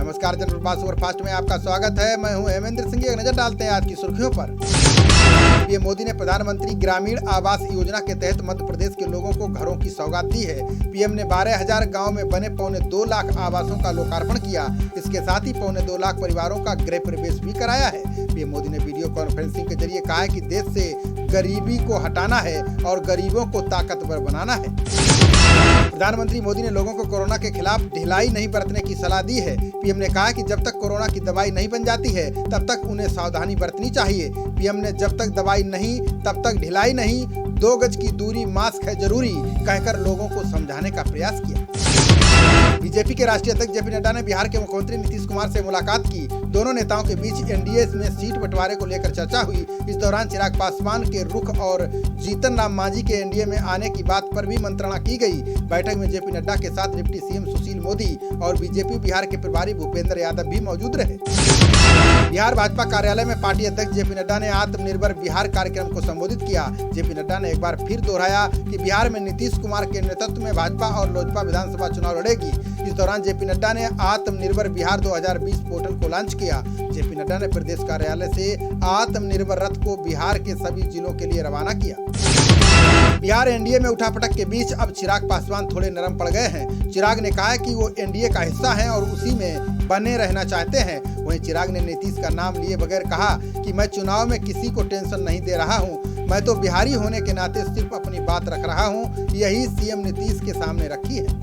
नमस्कार, जनप्रवाद सुपरफास्ट में आपका स्वागत है। मैं हूं हेमेंद्र सिंह। एक नजर डालते हैं आज की सुर्खियों पर। पीएम मोदी ने प्रधानमंत्री ग्रामीण आवास योजना के तहत मध्य प्रदेश के लोगों को घरों की सौगात दी है। पीएम ने 12,000 गाँव में बने 2.25 लाख आवासों का लोकार्पण किया। इसके साथ ही 2.25 लाख परिवारों का गृह प्रवेश भी कराया है। पीएम मोदी ने वीडियो कॉन्फ्रेंसिंग के जरिए कहा है कि देश से गरीबी को हटाना है और गरीबों को ताकतवर बनाना है। प्रधानमंत्री मोदी ने लोगों को कोरोना के खिलाफ ढिलाई नहीं बरतने की सलाह दी है। पीएम ने कहा कि जब तक कोरोना की दवाई नहीं बन जाती है तब तक उन्हें सावधानी बरतनी चाहिए। पीएम ने जब तक दवाई नहीं तब तक ढिलाई नहीं, 2 गज की दूरी, मास्क है जरूरी कहकर लोगों को समझाने का प्रयास किया। बीजेपी के राष्ट्रीय अध्यक्ष जेपी नड्डा ने बिहार के मुख्यमंत्री नीतीश कुमार से मुलाकात की। दोनों नेताओं के बीच एनडीए में सीट बंटवारे को लेकर चर्चा हुई। इस दौरान चिराग पासवान के रुख और जीतन राम मांझी के एनडीए में आने की बात पर भी मंत्रणा की गई। बैठक में जेपी नड्डा के साथ डिप्टी सीएम सुशील मोदी और बीजेपी बिहार के प्रभारी भूपेंद्र यादव भी मौजूद रहे। बिहार भाजपा कार्यालय में पार्टी अध्यक्ष जेपी नड्डा ने आत्मनिर्भर बिहार कार्यक्रम को संबोधित किया। जेपी नड्डा ने एक बार फिर दोहराया कि बिहार में नीतीश कुमार के नेतृत्व में भाजपा और लोजपा विधानसभा चुनाव लड़ेगी। इस दौरान जेपी नड्डा ने आत्मनिर्भर बिहार 2020 पोर्टल को लॉन्च किया। जेपी नड्डा ने प्रदेश कार्यालय से आत्मनिर्भर रथ को बिहार के सभी जिलों के लिए रवाना किया। बिहार एनडीए में उठापटक के बीच अब चिराग पासवान थोड़े नरम पड़ गए हैं। चिराग ने कहा है कि वो एनडीए का हिस्सा हैं और उसी में बने रहना चाहते हैं। वहीं चिराग ने नीतीश का नाम लिए बगैर कहा कि मैं चुनाव में किसी को टेंशन नहीं दे रहा हूं, मैं तो बिहारी होने के नाते सिर्फ अपनी बात रख रहा हूं। यही सीएम नीतीश के सामने रखी है।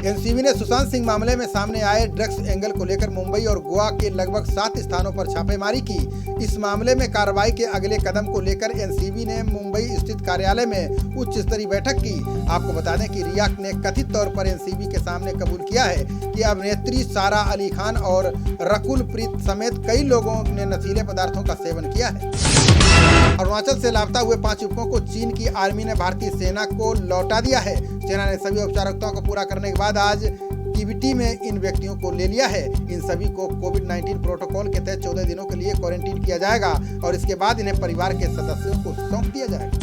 एनसीबी ने सुशांत सिंह मामले में सामने आए ड्रग्स एंगल को लेकर मुंबई और गोवा के लगभग 7 स्थानों पर छापेमारी की। इस मामले में कार्रवाई के अगले कदम को लेकर एनसीबी ने मुंबई स्थित कार्यालय में उच्च स्तरीय बैठक की। आपको बता दें कि रिया ने कथित तौर पर एनसीबी के सामने कबूल किया है कि अभिनेत्री सारा अली खान और रकुल प्रीत समेत कई लोगों ने नशीले पदार्थों का सेवन किया है। अरुणाचल से लापता हुए 5 युवकों को चीन की आर्मी ने भारतीय सेना को लौटा दिया है। सेना ने सभी औपचारिकताओं को पूरा करने के बाद आज टीबीटी में इन व्यक्तियों को ले लिया है। इन सभी को कोविड-19 प्रोटोकॉल के तहत 14 दिनों के लिए क्वारंटीन किया जाएगा और इसके बाद इन्हें परिवार के सदस्यों को सौंप दिया जाएगा।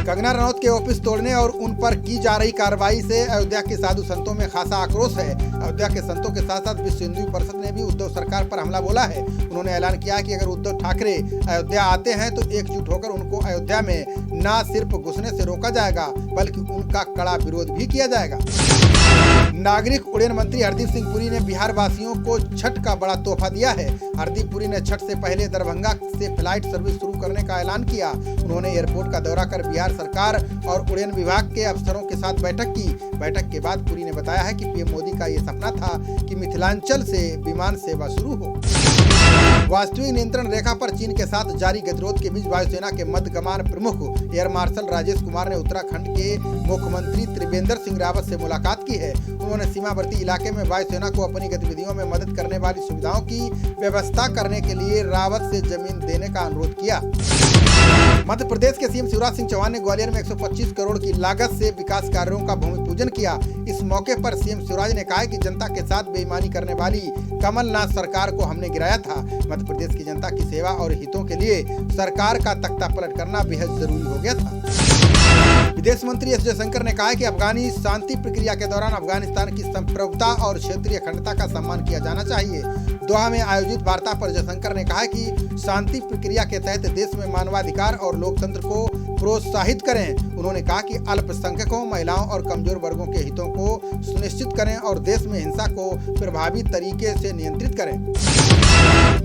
कंगना रनौत के ऑफिस तोड़ने और उन पर की जा रही कार्रवाई से अयोध्या के साधु संतों में खासा आक्रोश है। अयोध्या के संतों के साथ साथ विश्व हिंदू परिषद ने भी उद्धव सरकार पर हमला बोला है। उन्होंने ऐलान किया कि अगर उद्धव ठाकरे अयोध्या आते हैं तो एकजुट होकर उनको अयोध्या में न सिर्फ घुसने से रोका जाएगा बल्कि उनका कड़ा विरोध भी किया जाएगा। नागरिक उड्डयन मंत्री हरदीप सिंह पुरी ने बिहार वासियों को छठ का बड़ा तोहफा दिया है। हरदीप पुरी ने छठ से पहले दरभंगा से फ्लाइट सर्विस शुरू करने का ऐलान किया। उन्होंने एयरपोर्ट का दौरा कर बिहार सरकार और उड्डयन विभाग के अफसरों के साथ बैठक की। बैठक के बाद पुरी ने बताया है कि पीएम मोदी का ये सपना था कि मिथिलांचल से विमान सेवा शुरू हो। वास्तविक नियंत्रण रेखा पर चीन के साथ जारी गतिरोध के बीच वायुसेना के मध्य कमान प्रमुख एयर मार्शल राजेश कुमार ने उत्तराखंड के मुख्यमंत्री त्रिवेंद्र सिंह रावत से मुलाकात की है। उन्होंने सीमावर्ती इलाके में वायुसेना को अपनी गतिविधियों में मदद करने वाली सुविधाओं की व्यवस्था करने के लिए रावत से जमीन देने का अनुरोध किया। मध्य प्रदेश के सीएम शिवराज सिंह चौहान ने ग्वालियर में 125 करोड़ की लागत से विकास कार्यों का भूमि पूजन किया। इस मौके पर सीएम शिवराज ने कहा कि जनता के साथ बेईमानी करने वाली कमलनाथ सरकार को हमने गिराया था। मध्य प्रदेश की जनता की सेवा और हितों के लिए सरकार का तख्ता पलट करना बेहद जरूरी हो गया था। विदेश मंत्री एस जयशंकर ने कहा है कि अफगानी शांति प्रक्रिया के दौरान अफगानिस्तान की संप्रभुता और क्षेत्रीय अखंडता का सम्मान किया जाना चाहिए। दोहा में आयोजित वार्ता पर जयशंकर ने कहा कि शांति प्रक्रिया के तहत देश में मानवाधिकार और लोकतंत्र को प्रोत्साहित करें। उन्होंने कहा कि अल्पसंख्यकों, महिलाओं और कमजोर वर्गों के हितों को सुनिश्चित करें और देश में हिंसा को प्रभावी तरीके से नियंत्रित करें।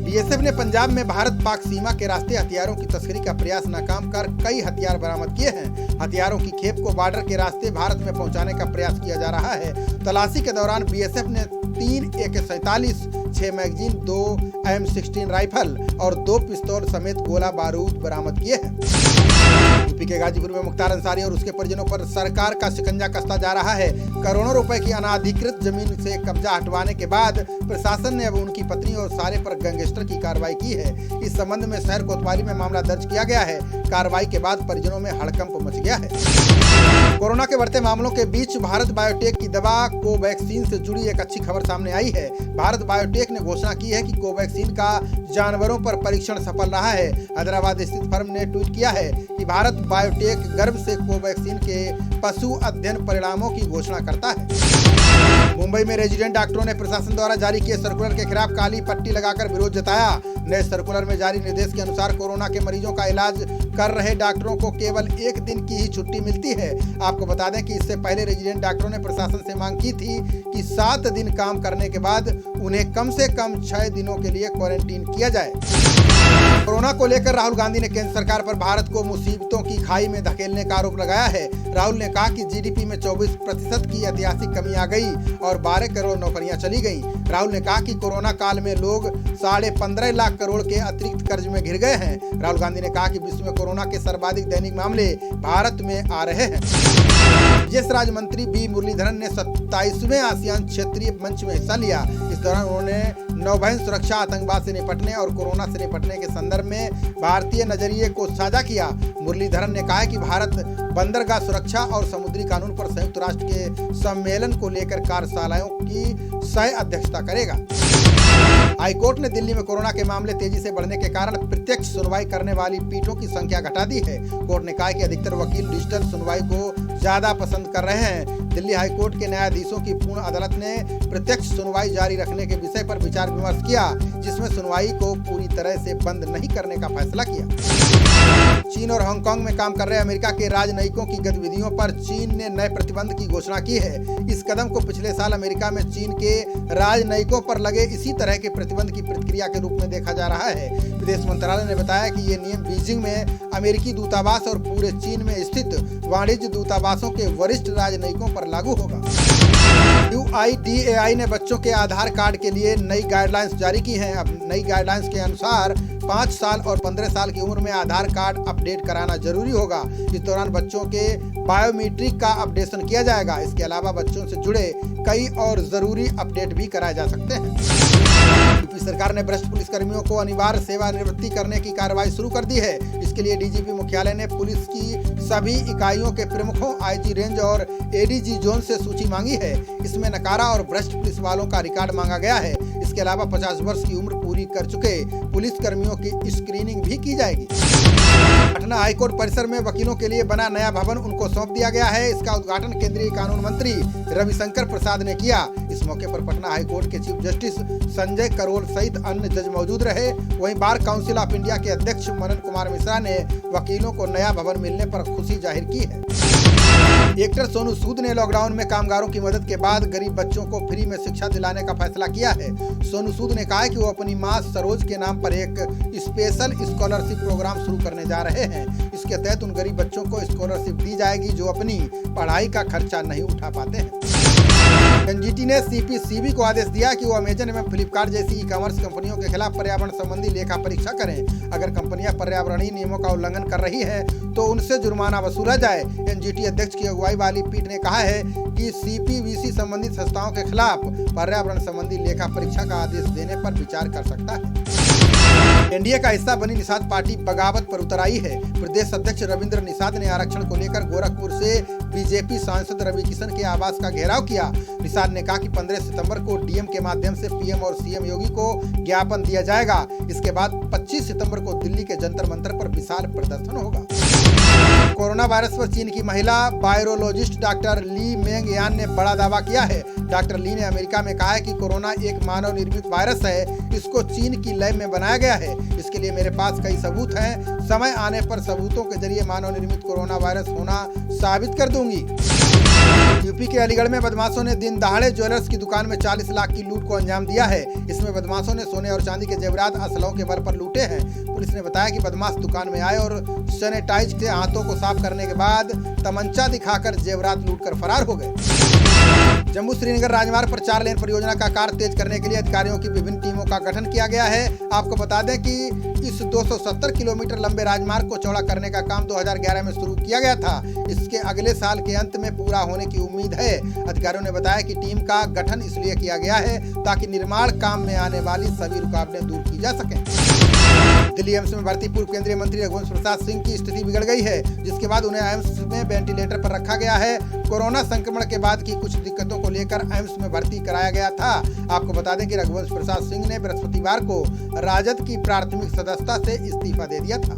बीएसएफ ने पंजाब में भारत पाक सीमा के रास्ते हथियारों की तस्करी का प्रयास नाकाम कर कई हथियार बरामद किए हैं। हथियारों की खेप को बॉर्डर के रास्ते भारत में पहुंचाने का प्रयास किया जा रहा है। तलाशी के दौरान बीएसएफ ने 3 AK-47, 6 मैगजीन, 2 M16 राइफल और 2 पिस्तौल समेत गोला बारूद बरामद किए हैं। यूपी के गाजीपुर में मुख्तार अंसारी और उसके परिजनों पर सरकार का शिकंजा कसता जा रहा है। करोड़ों रुपए की अनाधिकृत जमीन से कब्जा हटवाने के बाद प्रशासन ने अब उनकी पत्नी और सारे पर गैंगस्टर की कार्रवाई की है। इस संबंध में शहर कोतवाली में मामला दर्ज किया गया है। कार्रवाई के बाद परिजनों में हड़कंप मच गया है। कोरोना के बढ़ते मामलों के बीच भारत बायोटेक की दवा कोवैक्सीन से जुड़ी एक अच्छी खबर सामने आई है। भारत बायोटेक ने घोषणा की है कि कोवैक्सीन का जानवरों पर परीक्षण सफल रहा है। हैदराबाद स्थित फर्म ने ट्वीट किया है कि भारत बायोटेक गर्भ से कोवैक्सीन के पशु अध्ययन परिणामों की घोषणा करता है। मुंबई में रेजिडेंट डॉक्टरों ने प्रशासन द्वारा जारी किए सर्कुलर के खिलाफ काली पट्टी लगाकर विरोध जताया। नए सर्कुलर में जारी निर्देश के अनुसार कोरोना के मरीजों का इलाज कर रहे डॉक्टरों को केवल 1 दिन की ही छुट्टी मिलती है। आपको बता दें कि इससे पहले रेजिडेंट डॉक्टरों ने प्रशासन से मांग की थी कि 7 दिन काम करने के बाद उन्हें कम से कम 6 दिनों के लिए क्वारंटीन किया जाए। कोरोना को लेकर राहुल गांधी ने केंद्र सरकार पर भारत को मुसीबतों की खाई में धकेलने का आरोप लगाया है। राहुल ने कहा कि जीडीपी में 24% की ऐतिहासिक कमी आ गई और 12 करोड़ नौकरियां चली गईं। राहुल ने कहा कि कोरोना काल में लोग 15.5 लाख करोड़ के अतिरिक्त कर्ज में घिर गए हैं। राहुल गांधी ने कहा कि विश्व में कोरोना के सर्वाधिक दैनिक मामले भारत में आ रहे हैं। विदेश राज्य मंत्री बी मुरलीधरन ने 27वें आसियान क्षेत्रीय मंच में हिस्सा लिया। इस दौरान उन्होंने नौबहन सुरक्षा, आतंकवाद से निपटने और कोरोना से निपटने के संदर्भ में भारतीय नजरिए को साझा किया। मुरलीधरन ने कहा कि भारत बंदरगाह सुरक्षा और समुद्री कानून पर संयुक्त राष्ट्र के सम्मेलन को लेकर कार्यशालाओं की सह अध्यक्षता करेगा। हाईकोर्ट ने दिल्ली में कोरोना के मामले तेजी से बढ़ने के कारण प्रत्यक्ष सुनवाई करने वाली पीठों की संख्या घटा दी है। कोर्ट ने कहा कि अधिकतर वकील डिजिटल सुनवाई को ज्यादा पसंद कर रहे हैं। दिल्ली हाईकोर्ट के न्यायाधीशों की पूर्ण अदालत ने प्रत्यक्ष सुनवाई जारी रखने के विषय पर विचार विमर्श किया, जिसमें सुनवाई को पूरी तरह से बंद नहीं करने का फैसला किया। चीन और हांगकांग में काम कर रहे अमेरिका के राजनयिकों की गतिविधियों पर चीन ने नए प्रतिबंध की घोषणा की है। इस कदम को पिछले साल अमेरिका में चीन के राजनयिकों पर लगे इसी तरह के प्रतिबंध की प्रतिक्रिया के रूप में देखा जा रहा है। विदेश मंत्रालय ने बताया कि ये नियम बीजिंग में अमेरिकी दूतावास और पूरे चीन में स्थित वाणिज्य दूतावासों के वरिष्ठ राजनयिकों पर लागू होगा। UIDAI ने बच्चों के आधार कार्ड के लिए नई गाइडलाइंस जारी की हैं। अब नई गाइडलाइंस के अनुसार 5 साल और 15 साल की उम्र में आधार कार्ड अपडेट कराना जरूरी होगा। इस दौरान बच्चों के बायोमीट्रिक का अपडेशन किया जाएगा। इसके अलावा बच्चों से जुड़े कई और जरूरी अपडेट भी कराए जा सकते हैं। यूपी सरकार ने भ्रष्ट पुलिसकर्मियों को अनिवार्य सेवानिवृत्ति करने की कार्रवाई शुरू कर दी है। इसके लिए डीजीपी मुख्यालय ने पुलिस की सभी इकाइयों के प्रमुखों, आईजी रेंज और एडीजी जोन से सूची मांगी है। इसमें नकारा और भ्रष्ट पुलिस वालों का रिकॉर्ड मांगा गया है। इसके अलावा 50 वर्ष की उम्र पूरी कर चुके पुलिस कर्मियों की स्क्रीनिंग भी की जाएगी। पटना हाईकोर्ट परिसर में वकीलों के लिए बना नया भवन उनको सौंप दिया गया है। इसका उद्घाटन केंद्रीय कानून मंत्री रविशंकर प्रसाद ने किया। इस मौके पर पटना हाईकोर्ट के चीफ जस्टिस संजय करोल सहित अन्य जज मौजूद रहे। वहीं बार काउंसिल ऑफ इंडिया के अध्यक्ष मनन कुमार मिश्रा ने वकीलों को नया भवन मिलने पर खुशी जाहिर की है। एक्टर सोनू सूद ने लॉकडाउन में कामगारों की मदद के बाद गरीब बच्चों को फ्री में शिक्षा दिलाने का फैसला किया है। सोनू सूद ने कहा है कि वो अपनी मां सरोज के नाम पर एक स्पेशल स्कॉलरशिप प्रोग्राम शुरू करने जा रहे हैं। इसके तहत उन गरीब बच्चों को स्कॉलरशिप दी जाएगी जो अपनी पढ़ाई का खर्चा नहीं उठा पाते हैं। एनजीटी ने सीपीसीबी को आदेश दिया कि वो अमेजन एवं फ्लिपकार्ट जैसी ई कॉमर्स कंपनियों के खिलाफ पर्यावरण संबंधी लेखा परीक्षा करें। अगर कंपनियां पर्यावरणीय नियमों का उल्लंघन कर रही हैं तो उनसे जुर्माना वसूला जाए। एनजीटी अध्यक्ष की अगुवाई वाली पीठ ने कहा है कि सीपीवीसी संबंधित संस्थाओं के खिलाफ पर्यावरण संबंधी लेखा परीक्षा का आदेश देने पर विचार कर सकता है। एनडीए का हिस्सा बनी निषाद पार्टी बगावत पर उतर आई है। प्रदेश अध्यक्ष रविंद्र निषाद ने आरक्षण को लेकर गोरखपुर से बीजेपी सांसद रवि किशन के आवास का घेराव किया। निषाद ने कहा कि 15 सितंबर को डीएम के माध्यम से पीएम और सीएम योगी को ज्ञापन दिया जाएगा। इसके बाद 25 सितंबर को दिल्ली के जंतर मंतर पर विशाल प्रदर्शन होगा। कोरोना वायरस पर चीन की महिला वायरोलॉजिस्ट डॉक्टर ली मेंग यान ने बड़ा दावा किया है। डॉक्टर ली ने अमेरिका में कहा है कि कोरोना एक मानव निर्मित वायरस है। इसको चीन की लैब में बनाया गया है। इसके लिए मेरे पास कई सबूत हैं। समय आने पर सबूतों के जरिए मानव निर्मित कोरोना वायरस होना साबित कर दूंगी। यूपी के अलीगढ़ में बदमाशों ने दिन दहाड़े ज्वेलर्स की दुकान में 40 लाख की लूट को अंजाम दिया है। इसमें बदमाशों ने सोने और चांदी के जेवरात असलहों के बल पर लूटे हैं। पुलिस ने बताया कि बदमाश दुकान में आए और सैनिटाइज के हाथों को साफ करने के बाद तमंचा दिखाकर जेवरात लूटकर फरार हो गए। जम्मू श्रीनगर राजमार्ग पर 4 लेन परियोजना का कार्य तेज करने के लिए अधिकारियों की विभिन्न टीमों का गठन किया गया है। आपको बता दें कि इस 270 किलोमीटर लंबे राजमार्ग को चौड़ा करने का काम 2011 में शुरू किया गया था। इसके अगले साल के अंत में पूरा होने की उम्मीद है। अधिकारियों ने बताया कि टीम का गठन इसलिए किया गया है ताकि निर्माण काम में आने वाली सभी रुकावटें दूर की जा सकें। दिल्ली एम्स में भर्ती पूर्व केंद्रीय मंत्री रघुवंश प्रसाद सिंह की स्थिति बिगड़ गई है, जिसके बाद उन्हें एम्स में वेंटिलेटर पर रखा गया है। कोरोना संक्रमण के बाद की कुछ दिक्कतों को लेकर एम्स में भर्ती कराया गया था। आपको बता दें कि रघुवंश प्रसाद सिंह ने बृहस्पतिवार को राजद की प्राथमिक सदस्यता से इस्तीफा दे दिया था।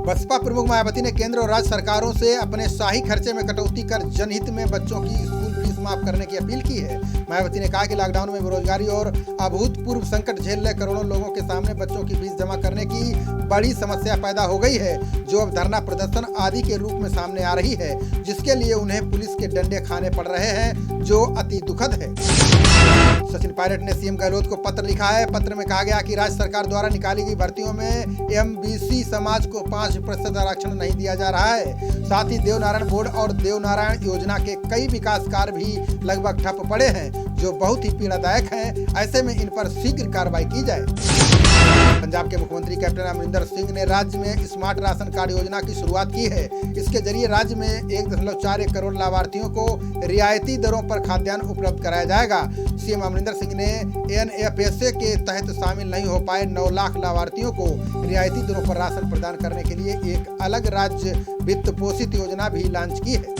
बसपा प्रमुख मायावती ने केंद्र और राज्य सरकारों से अपने शाही खर्चे में कटौती कर जनहित में बच्चों की स्कूल फीस माफ करने की अपील की है। मायावती ने कहा कि लॉकडाउन में बेरोजगारी और अभूतपूर्व संकट झेल रहे करोड़ों लोगों के सामने बच्चों की फीस जमा करने की बड़ी समस्या पैदा हो गई है, जो अब धरना प्रदर्शन आदि के रूप में सामने आ रही है, जिसके लिए उन्हें पुलिस के डंडे खाने पड़ रहे हैं, जो अति दुखद है। सचिन पायलट ने सीएम गहलोत को पत्र लिखा है। पत्र में कहा गया कि राज्य सरकार द्वारा निकाली गई भर्तियों में एमबीसी समाज को 5% आरक्षण नहीं दिया जा रहा है। साथ ही देवनारायण बोर्ड और देवनारायण योजना के कई विकास कार्य भी लगभग ठप पड़े हैं, जो बहुत ही पीड़ादायक हैं। ऐसे में इन पर शीघ्र कार्रवाई की जाए। पंजाब के मुख्यमंत्री कैप्टन अमरिंदर सिंह ने राज्य में स्मार्ट राशन कार्ड योजना की शुरुआत की है। इसके जरिए राज्य में 1.41 करोड़ लाभार्थियों को रियायती दरों पर खाद्यान्न उपलब्ध कराया जाएगा। सीएम अमरिंदर सिंह ने एनएफएसए के तहत शामिल नहीं हो पाए 9 लाख लाभार्थियों को रियायती दरों पर राशन प्रदान करने के लिए एक अलग राज्य वित्त पोषित योजना भी लॉन्च की है।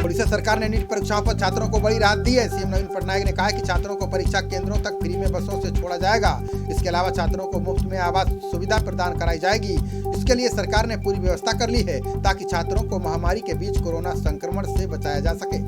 उड़ीसा सरकार ने नीट परीक्षाओं पर छात्रों को बड़ी राहत दी है। सीएम नवीन पटनायक ने कहा है कि छात्रों को परीक्षा केंद्रों तक फ्री में बसों से छोड़ा जाएगा। इसके अलावा छात्रों को मुफ्त में आवास सुविधा प्रदान कराई जाएगी। इसके लिए सरकार ने पूरी व्यवस्था कर ली है, ताकि छात्रों को महामारी के बीच कोरोना संक्रमण से बचाया जा सके।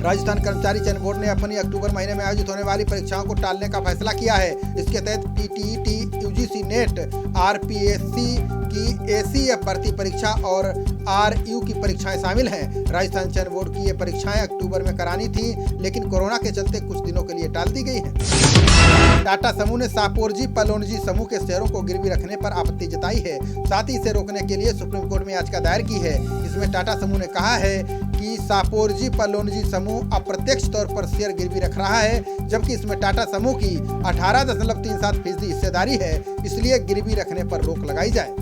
राजस्थान कर्मचारी चयन बोर्ड ने अपनी अक्टूबर महीने में आयोजित होने वाली परीक्षाओं को टालने का फैसला किया है। इसके तहत पीटीईटी, यूजीसी नेट, आरपीएससी की एसीएफ भर्ती परीक्षा और आरयू की परीक्षाएं शामिल हैं। राजस्थान चयन बोर्ड की ये परीक्षाएं अक्टूबर में करानी थी, लेकिन कोरोना के चलते कुछ दिनों के लिए टाल दी गई हैं। टाटा समूह ने सापोरजी पलोनजी समूह के शेयरों को गिरवी रखने पर आपत्ति जताई है। साथ ही इसे रोकने के लिए सुप्रीम कोर्ट में याचिका दायर की है। इसमें टाटा समूह ने कहा है कि सापोरजी पलोनजी समूह अप्रत्यक्ष तौर पर शेयर गिरवी रख रहा है, जबकि इसमें टाटा समूह की 18.37% हिस्सेदारी है। इसलिए गिरवी रखने पर रोक लगाई जाए।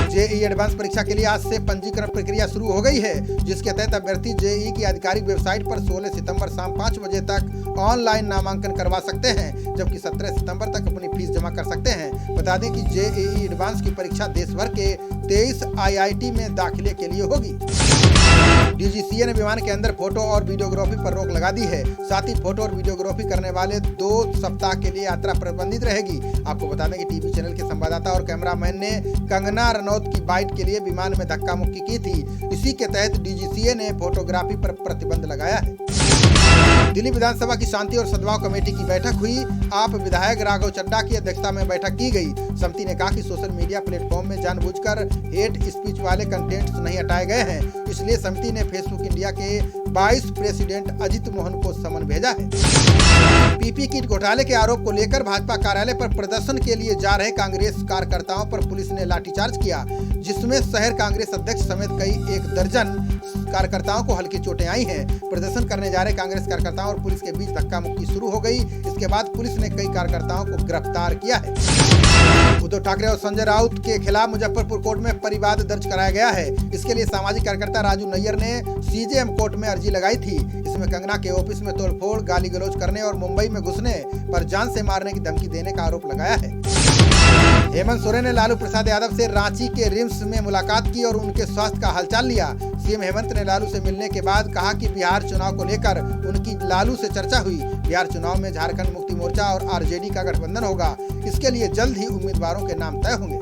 जेईई एडवांस परीक्षा के लिए आज से पंजीकरण प्रक्रिया शुरू हो गई है, जिसके तहत अभ्यर्थी जेईई की आधिकारिक वेबसाइट पर 16 सितंबर शाम 5 बजे तक ऑनलाइन नामांकन करवा सकते हैं, जबकि 17 सितंबर तक अपनी फीस जमा कर सकते हैं। बता दें कि जेईई एडवांस की परीक्षा देश भर के 23 आईआईटी में दाखिले के लिए होगी। डीजीसीए ने विमान के अंदर फोटो और वीडियोग्राफी पर रोक लगा दी है। साथ ही फोटो और वीडियोग्राफी करने वाले 2 सप्ताह के लिए यात्रा प्रतिबंधित रहेगी। आपको बता दें कि टीवी चैनल के संवाददाता और कैमरामैन ने कंगना रनौत की बाइट के लिए विमान में धक्का मुक्की की थी। इसी के तहत डीजीसीए ने फोटोग्राफी पर प्रतिबंध लगाया है। दिल्ली विधानसभा की शांति और सद्भाव कमेटी की बैठक हुई। आप विधायक राघव चड्ढा की अध्यक्षता में बैठक की गई। समिति ने कहा कि सोशल मीडिया प्लेटफॉर्म में जानबूझकर हेट स्पीच वाले कंटेंट्स नहीं हटाए गए हैं। इसलिए समिति ने फेसबुक इंडिया के वाइस प्रेसिडेंट अजित मोहन को समन भेजा है। पीपी किट घोटाले के आरोप को लेकर भाजपा कार्यालय पर प्रदर्शन के लिए जा रहे कांग्रेस कार्यकर्ताओं पर पुलिस ने लाठीचार्ज किया, जिसमें शहर कांग्रेस अध्यक्ष समेत कई 1 दर्जन कार्यकर्ताओं को हल्की चोटें आई हैं। प्रदर्शन करने जा रहे कांग्रेस कार्यकर्ताओं और पुलिस के बीच धक्का मुक्की शुरू हो गई। इसके बाद पुलिस ने कई कार्यकर्ताओं को गिरफ्तार किया है। उद्धव ठाकरे और संजय राउत के खिलाफ मुजफ्फरपुर कोर्ट में परिवाद दर्ज कराया गया है। इसके लिए सामाजिक कार्यकर्ता राजू नैयर ने सीजेएम कोर्ट में अर्जी लगाई थी। इसमें कंगना के ऑफिस में तोड़फोड़, गाली गलौज करने और मुंबई में घुसने पर जान से मारने की धमकी देने का आरोप लगाया है। हेमंत सोरेन ने लालू प्रसाद यादव से रांची के रिम्स में मुलाकात की और उनके स्वास्थ्य का हालचाल लिया। सीएम हेमंत ने लालू से मिलने के बाद कहा कि बिहार चुनाव को लेकर उनकी लालू से चर्चा हुई। बिहार चुनाव में झारखंड मुक्ति मोर्चा और आरजेडी का गठबंधन होगा। इसके लिए जल्द ही उम्मीदवारों के नाम तय होंगे।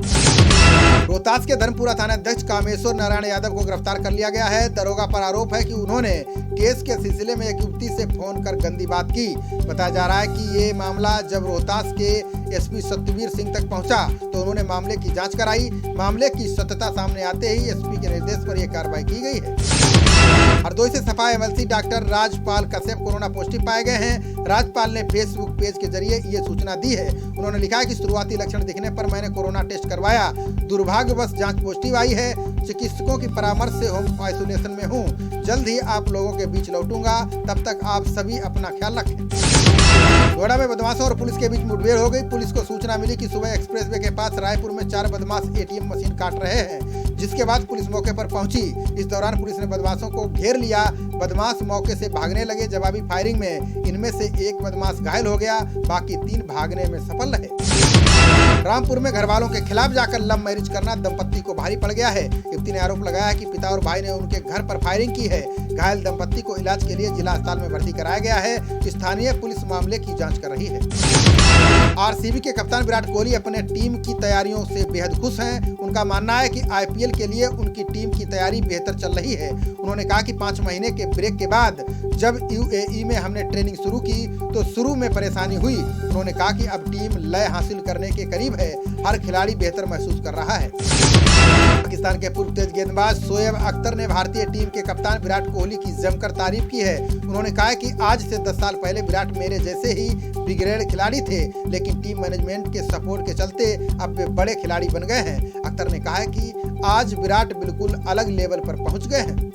रोहतास के धर्मपुरा थानाध्यक्ष कामेश्वर नारायण यादव को गिरफ्तार कर लिया गया है। दरोगा पर आरोप है कि उन्होंने केस के सिलसिले में एक युवती से फोन कर गंदी बात की। बताया जा रहा है कि ये मामला जब रोहतास के एसपी सत्यवीर सिंह तक पहुंचा तो उन्होंने मामले की जांच कराई। मामले की सत्यता सामने आते ही एसपी के निर्देश पर यह कार्रवाई की गई है। हरदोई से सफाई MLC doctor Rajpal Kashyap corona positive पाए गए हैं। राजपाल ने फेसबुक पेज के जरिए ये सूचना दी है। उन्होंने लिखा है कि शुरुआती लक्षण दिखने पर मैंने कोरोना टेस्ट करवाया। दुर्भाग्यवश जांच पॉजिटिव आई है। चिकित्सकों की परामर्श से होम आइसोलेशन में हूँ। जल्द ही आप लोगों के बीच लौटूंगा। तब तक आप सभी अपना ख्याल रखें। नोएडा में बदमाशों और पुलिस के बीच मुठभेड़ हो गई। पुलिस को सूचना मिली कि सुबह एक्सप्रेसवे के पास रायपुर में 4 बदमाश एटीएम मशीन काट रहे हैं, जिसके बाद पुलिस मौके पर पहुंची। इस दौरान पुलिस ने बदमाशों को घेर लिया। बदमाश मौके से भागने लगे। जवाबी फायरिंग में इनमें से एक बदमाश घायल हो गया, बाकी 3 भागने में सफल रहे। रामपुर में घरवालों के खिलाफ जाकर लव मैरिज करना दंपत्ति को भारी पड़ गया है। युवती ने आरोप लगाया है कि पिता और भाई ने उनके घर पर फायरिंग की है। घायल दंपत्ति को इलाज के लिए जिला अस्पताल में भर्ती कराया गया है। स्थानीय पुलिस मामले की जांच कर रही है। आरसीबी के कप्तान विराट कोहली अपने टीम की तैयारियों से बेहद खुश हैं। उनका मानना है कि आईपीएल के लिए उनकी टीम की तैयारी बेहतर चल रही है। उन्होंने कहा कि 5 महीने के ब्रेक के बाद जब यूएई में हमने ट्रेनिंग शुरू की तो शुरू में परेशानी हुई। उन्होंने कहा कि अब टीम लय हासिल करने के करीब है। हर खिलाड़ी बेहतर महसूस कर रहा है। पाकिस्तान के पूर्व तेज गेंदबाज शोएब अख्तर ने भारतीय टीम के कप्तान विराट कोहली की जमकर तारीफ की है। उन्होंने कहा कि आज से 10 साल पहले विराट मेरे जैसे ही बिगड़ेल खिलाड़ी थे, लेकिन टीम मैनेजमेंट के सपोर्ट के चलते अब वे बड़े खिलाड़ी बन गए हैं। अख्तर ने कहा है कि आज विराट बिल्कुल अलग लेवल पर पहुंच गए हैं।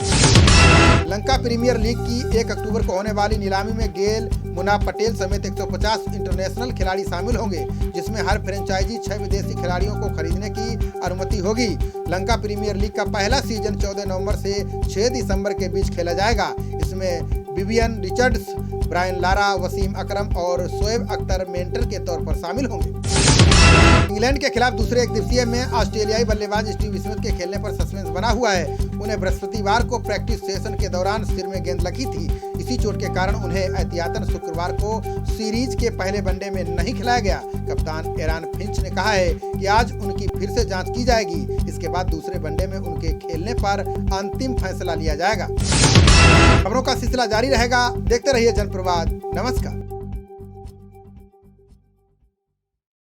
लंका प्रीमियर लीग की 1 अक्टूबर को होने वाली नीलामी में गेल, मुनाफ पटेल समेत 150 इंटरनेशनल खिलाड़ी शामिल होंगे, जिसमें हर फ्रेंचाइजी 6 विदेशी खिलाड़ियों को खरीदने की अनुमति होगी। लंका प्रीमियर लीग का पहला सीजन 14 नवंबर से 6 दिसंबर के बीच खेला जाएगा। इसमें Vivian Richards, Brian Lara, Wasim Akram और शोएब अख्तर मेंटर के तौर पर शामिल होंगे। इंग्लैंड के खिलाफ दूसरे एकदिवसीय में ऑस्ट्रेलियाई बल्लेबाज स्टीव स्मिथ के खेलने पर सस्पेंस बना हुआ है। उन्हें बृहस्पतिवार को प्रैक्टिस सेशन के दौरान सिर में गेंद लगी थी। इसी चोट के कारण उन्हें एहतियातन शुक्रवार को सीरीज के पहले वनडे में नहीं खिलाया गया। कप्तान एरन फिंच ने कहा है कि आज उनकी फिर से जांच की जाएगी। इसके बाद दूसरे वनडे में उनके खेलने पर अंतिम फैसला लिया जाएगा। खबरों का सिलसिला जारी रहेगा। देखते रहिए जनप्रवाद। नमस्कार।